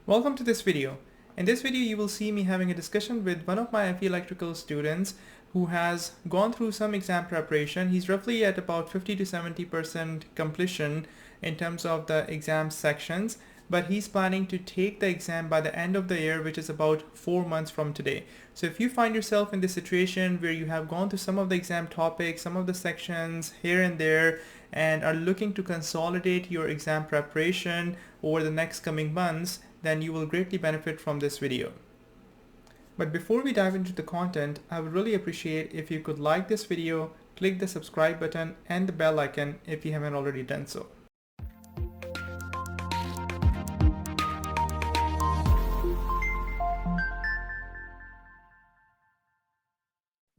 Welcome to this video. In this video, you will see me having a discussion with one of my FE electrical students who has gone through some exam preparation. He's roughly at about 50 to 70% completion in terms of the exam sections, but he's planning to take the exam by the end of the year, which is about 4 months from today. So if you find yourself in this situation where you have gone through some of the exam topics, some of the sections here and there, and are looking to consolidate your exam preparation over the next coming months, then you will greatly benefit from this video. But before we dive into the content, I would really appreciate if you could like this video, click the subscribe button and the bell icon if you haven't already done so.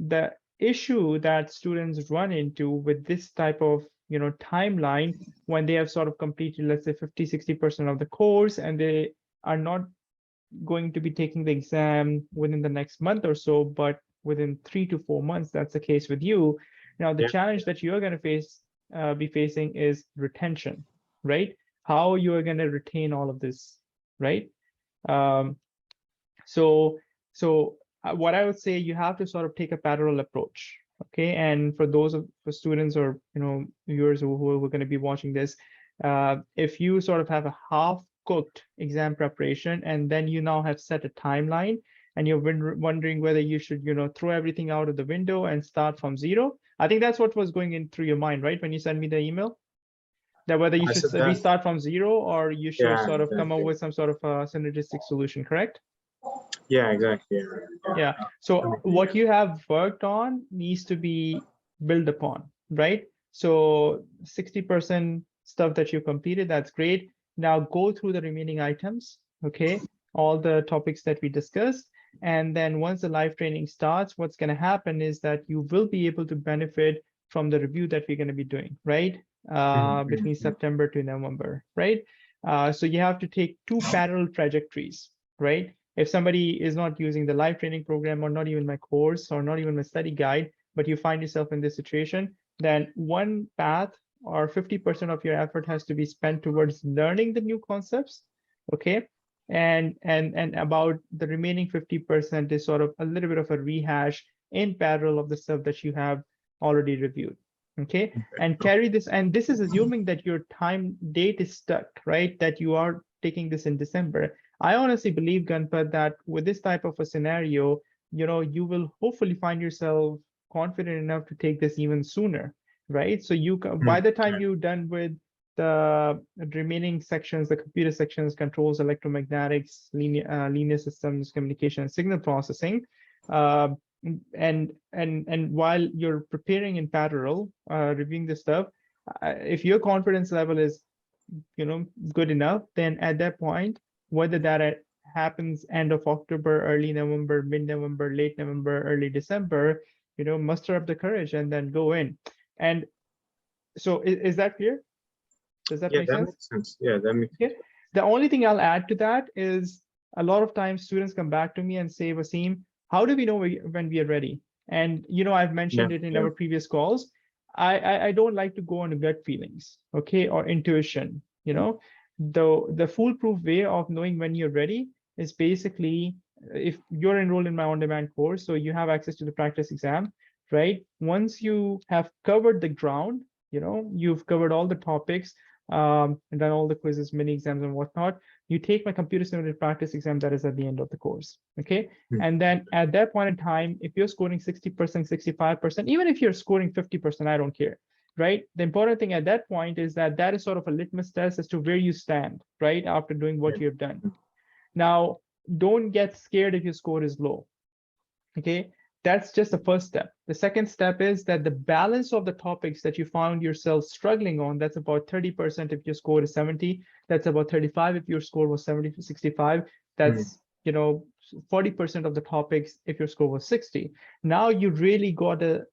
The issue that students run into with this type of timeline, when they have sort of completed, let's say 50-60% of the course, and they are not going to be taking the exam within the next month or so, but within 3 to 4 months. That's the case with you. Now the challenge that you're going to be facing is retention, right? How you are going to retain all of this, right? So what I would say, you have to sort of take a parallel approach. Okay, and for students or viewers who are going to be watching this, if you sort of have a half-cooked exam preparation and then you now have set a timeline and you're wondering whether you should throw everything out of the window and start from zero. I think that's what was going in through your mind, right, when you sent me the email, that whether you should restart from zero or you should sort of come up with some sort of a synergistic solution, correct? Yeah, exactly. Yeah. So what you have worked on needs to be built upon, right? So 60% stuff that you completed, that's great. Now go through the remaining items, okay? All the topics that we discussed. And then once the live training starts, what's going to happen is that you will be able to benefit from the review that we're going to be doing, right? Between September to November, right? So you have to take two parallel trajectories, right? If somebody is not using the live training program or not even my course or not even my study guide, but you find yourself in this situation, then one path or 50% of your effort has to be spent towards learning the new concepts, okay? And about the remaining 50% is sort of a little bit of a rehash in parallel of the stuff that you have already reviewed, okay? And carry this, and this is assuming that your time date is stuck, right? That you are taking this in December. I honestly believe, Ganpat, that with this type of a scenario, you will hopefully find yourself confident enough to take this even sooner, right? So by the time you're done with the remaining sections, the computer sections, controls, electromagnetics, linear systems, communication, and signal processing, and while you're preparing in parallel, reviewing this stuff, if your confidence level is good enough, then at that point, whether that happens end of October, early November, mid-November, late November, early December, muster up the courage and then go in. And so is that clear? Does that make sense? Makes sense. Yeah, that makes sense. The only thing I'll add to that is a lot of times students come back to me and say, Wasim, how do we know when we are ready? And I've mentioned it in our previous calls. I don't like to go on gut feelings, okay, or intuition. The foolproof way of knowing when you're ready is basically, if you're enrolled in my on-demand course, so you have access to the practice exam, right? Once you have covered the ground, you've covered all the topics, and done all the quizzes, mini exams and whatnot, you take my computer simulated practice exam that is at the end of the course, okay? And then at that point in time, if you're scoring 60%, 65%, even if you're scoring 50%, I don't care, right? The important thing at that point is that is sort of a litmus test as to where you stand, right, after doing what you have done. Now, don't get scared if your score is low, okay? That's just the first step. The second step is that the balance of the topics that you found yourself struggling on, that's about 30% if your score is 70, that's about 35 if your score was 70 to 65, that's 40% of the topics if your score was 60. Now you really got to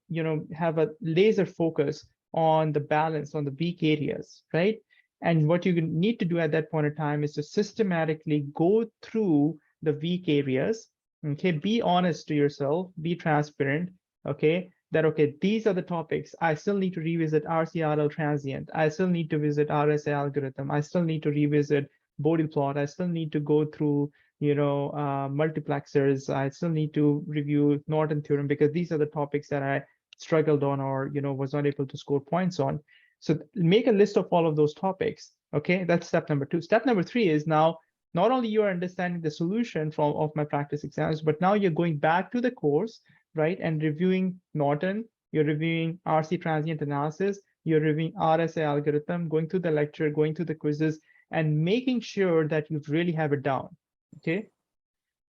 have a laser focus on the balance, on the weak areas, right? And what you need to do at that point in time is to systematically go through the weak areas. Okay, be honest to yourself, be transparent, okay, that, okay, these are the topics. I still need to revisit RCRL transient. I still need to visit RSA algorithm. I still need to revisit Bodil plot. I still need to go through, multiplexers. I still need to review Norton theorem, because these are the topics that I struggled on, or, was not able to score points on. So make a list of all of those topics. Okay, that's step number 2. Step number 3 is now not only you are understanding the solution of my practice exams, but now you're going back to the course, right, and reviewing Norton, you're reviewing RC transient analysis, you're reviewing RSA algorithm, going through the lecture, going through the quizzes, and making sure that you really have it down. Okay.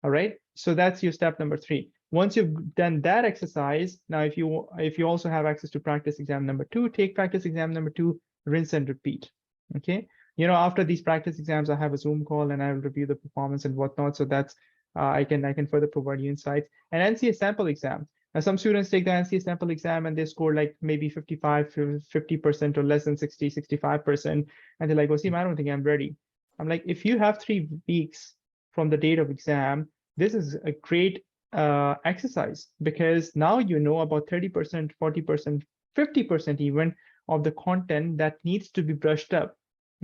All right. So that's your step number 3. Once you've done that exercise, now if you also have access to practice exam number 2, take practice exam number 2, rinse and repeat. Okay. After these practice exams, I have a Zoom call and I will review the performance and whatnot. So that's I can further provide you insights. And NCEES sample exam. Now, some students take the NCEES sample exam and they score like maybe 55 to 50% or less than 60, 65%. And they're like, Wasim, I don't think I'm ready. I'm like, if you have 3 weeks from the date of exam, this is a great exercise, because now you know about 30%, 40%, 50% even of the content that needs to be brushed up.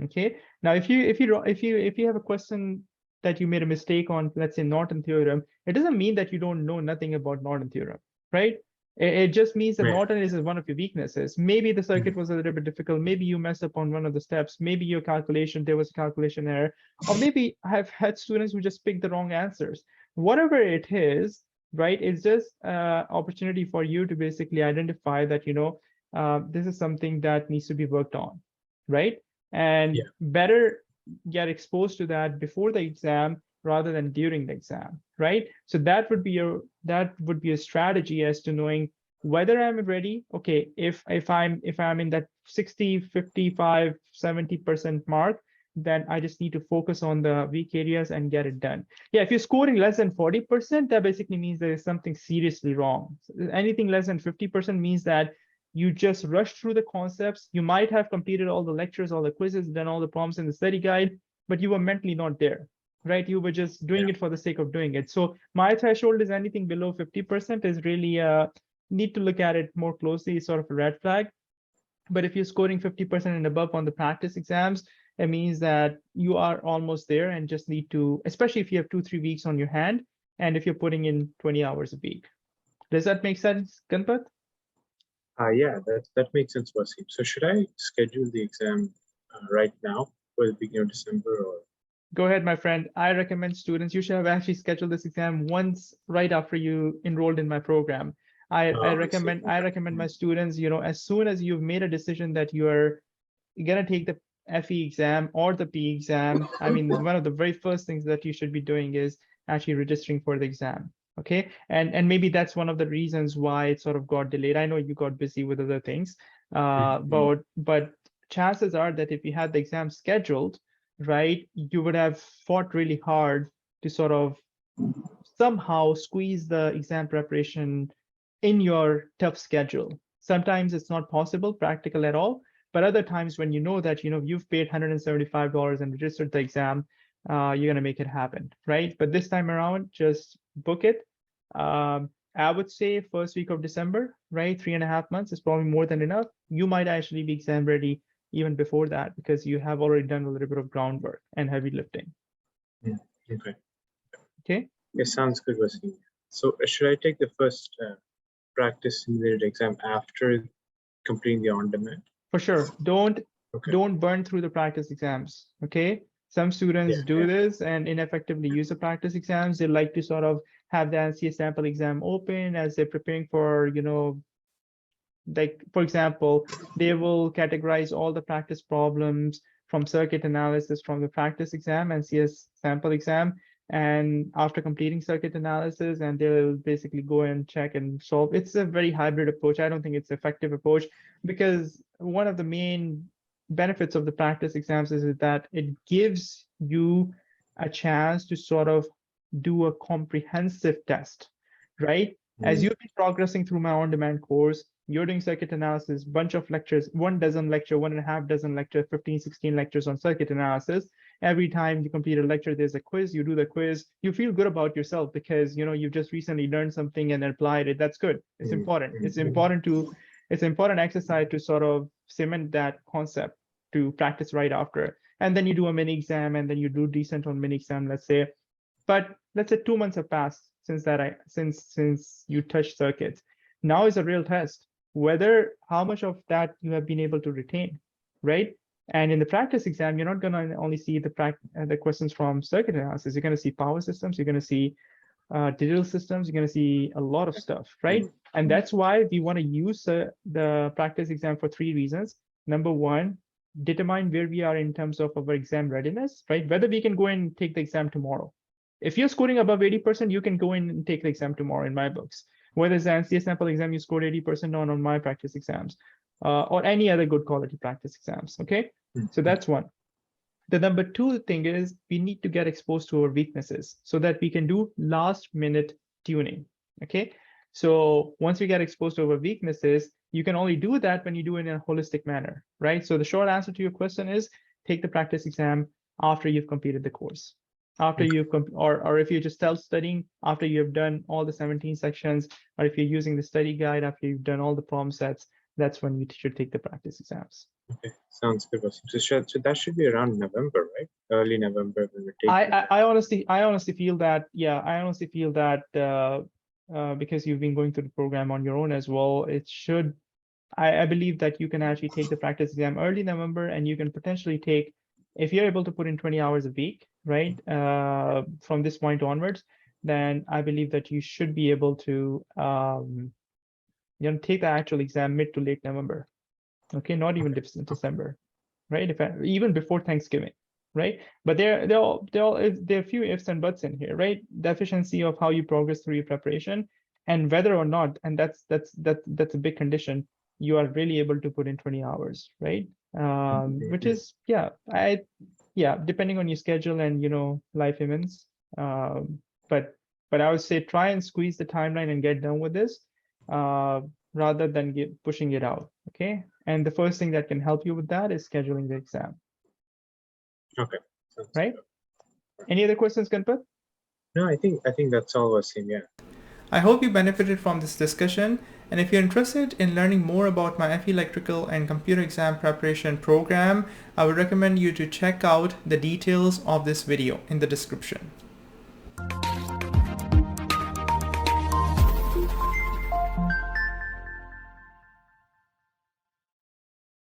Okay. Now, if you have a question that you made a mistake on, let's say Norton theorem, it doesn't mean that you don't know nothing about Norton theorem, right? It just means that Norton is one of your weaknesses. Maybe the circuit was a little bit difficult. Maybe you messed up on one of the steps. Maybe your calculation, there was a calculation error, or maybe I've had students who just picked the wrong answers. Whatever it is, right? It's just opportunity for you to basically identify that, this is something that needs to be worked on, right? And better get exposed to that before the exam rather than during the exam, right? So that would be a strategy as to knowing whether I'm ready. Okay, if I'm in that 60, 55, 70% mark, then I just need to focus on the weak areas and get it done. Yeah, if you're scoring less than 40%, that basically means there is something seriously wrong. Anything less than 50% means that you just rushed through the concepts. You might have completed all the lectures, all the quizzes, done all the prompts in the study guide, but you were mentally not there, right? You were just doing it for the sake of doing it. So my threshold is anything below 50% is really need to look at it more closely, sort of a red flag. But if you're scoring 50% and above on the practice exams, it means that you are almost there and just need to, especially if you have 2-3 weeks on your hand, and if you're putting in 20 hours a week. Does that make sense, Ganpat? Yeah, that makes sense, Wasim. So should I schedule the exam right now for the beginning of December, or? Go ahead, my friend. I recommend students, you should have actually scheduled this exam once right after you enrolled in my program. I recommend my students, as soon as you've made a decision that you're gonna take the FE exam or the P exam, I mean, one of the very first things that you should be doing is actually registering for the exam. Okay, and maybe that's one of the reasons why it sort of got delayed. I know you got busy with other things, but chances are that if you had the exam scheduled, right, you would have fought really hard to sort of somehow squeeze the exam preparation in your tough schedule. Sometimes it's not possible, practical at all, but other times when you know that you've paid $175 and registered the exam, you're gonna make it happen, right? But this time around, just book it. I would say first week of December, right? 3.5 months is probably more than enough. You might actually be exam ready even before that, because you have already done a little bit of groundwork and heavy lifting. Okay. Okay. Yeah, sounds good, Wasim. So should I take the first practice simulated exam after completing the on-demand? For sure. Don't burn through the practice exams. Okay. Some students do this and ineffectively use the practice exams. They like to sort of have the NCEES sample exam open as they're preparing for, like, for example, they will categorize all the practice problems from circuit analysis from the practice exam, NCEES sample exam. And after completing circuit analysis, and they'll basically go and check and solve. It's a very hybrid approach. I don't think it's an effective approach, because one of the main benefits of the practice exams is that it gives you a chance to sort of do a comprehensive test, right? As you've been progressing through my on-demand course, you're doing circuit analysis, bunch of lectures, 1 lecture, 1.5 dozen lecture, 15, 16 lectures on circuit analysis. Every time you complete a lecture, there's a quiz, you do the quiz, you feel good about yourself because you've just recently learned something and applied it. That's good. It's important. It's important exercise to sort of cement that concept to practice right after. and then you do a mini exam, and then you do decent on mini exam, let's say. But let's say 2 months have passed since since you touched circuits. Now is a real test, whether how much of that you have been able to retain, right? And in the practice exam, you're not going to only see the questions from circuit analysis. You're going to see power systems. You're going to see digital systems. You're going to see a lot of stuff, right? And that's why we want to use the practice exam for 3 reasons. Number one, determine where we are in terms of our exam readiness, right? Whether we can go and take the exam tomorrow. If you're scoring above 80%, you can go in and take the exam tomorrow in my books. Whether it's the NCEES sample exam you scored 80% on my practice exams, or any other good quality practice exams, okay? So that's one. The number 2 thing is we need to get exposed to our weaknesses so that we can do last minute tuning, okay? So once we get exposed to our weaknesses, you can only do that when you do it in a holistic manner, right? So the short answer to your question is take the practice exam after you've completed the course. After you've or if you're just self-studying, after you've done all the 17 sections, or if you're using the study guide after you've done all the problem sets, that's when you should take the practice exams. Okay, sounds good. So that should be around November, right? Early November when we take. I honestly feel that, yeah, I honestly feel that because you've been going through the program on your own as well, it should. I believe that you can actually take the practice exam early November, and you can potentially take, if you're able to put in 20 hours a week, right, from this point onwards, then I believe that you should be able to take the actual exam mid to late November. Okay, not even December, right? Even before Thanksgiving, right? But there are a few ifs and buts in here, right? The efficiency of how you progress through your preparation, and whether or not, and that's a big condition, you are really able to put in 20 hours, right? Which is, depending on your schedule and life events. But I would say try and squeeze the timeline and get done with this, rather than pushing it out. Okay, and the first thing that can help you with that is scheduling the exam. Okay. Right. Any other questions, Ganpat? No, I think that's all we're saying. Yeah. I hope you benefited from this discussion, and if you're interested in learning more about my FE Electrical and Computer Exam Preparation program, I would recommend you to check out the details of this video in the description.